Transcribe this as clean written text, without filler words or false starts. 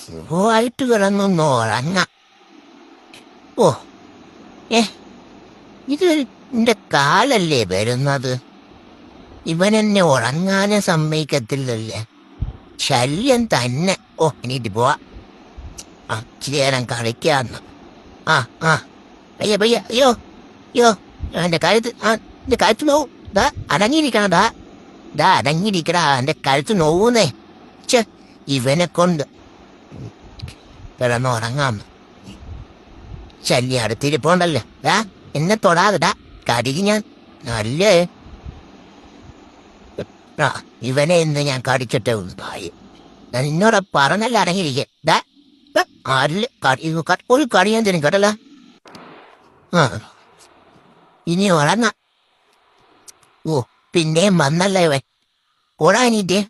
സുഖമായിട്ട് കിടന്നൊന്ന് ഉറങ്ങാം. ഓ ഏ ഇത് എന്റെ കാലല്ലേ വരുന്നത്. ഇവനെന്നെ ഉറങ്ങാനും സമ്മതിക്കത്തില്ലല്ലേ. ശല്യം തന്നെ. ഓ എണീറ്റ് പോവാ. ഇച്ചിരി നേരം കളിക്കാന്ന്. ആ ആ പയ്യ പയ്യ. അയ്യോ അയ്യോ എന്റെ കഴുത്ത് നോവും. അടങ്ങിയിരിക്കണം. അടങ്ങിയിരിക്കടാ. എന്റെ കഴുത്ത് നോവൂന്നേ. ഛെ, ഇവനെ കൊണ്ട് കിടന്നുറങ്ങാന്ന്. ശല്യം അടുത്തിരിപ്പോണ്ടല്ലേ. എന്നെ തൊടാതെടാ, കടിക്ക് ഞാൻ. അല്ലേ ഇവനെ ഇന്ന് ഞാൻ കടിച്ചിട്ടേ ഉണ്ടായി. ഞാൻ നിന്നോട് പറഞ്ഞല്ല അടങ്ങിയിരിക്കേ. ആരില് ഒരു കടി ഞാൻ തരും കേട്ടല്ല. ഇനി ഉറങ്ങാം. ഓ പിന്നെയും വന്നല്ലേ ഇവൻ. ഓടാ എണീറ്റേ.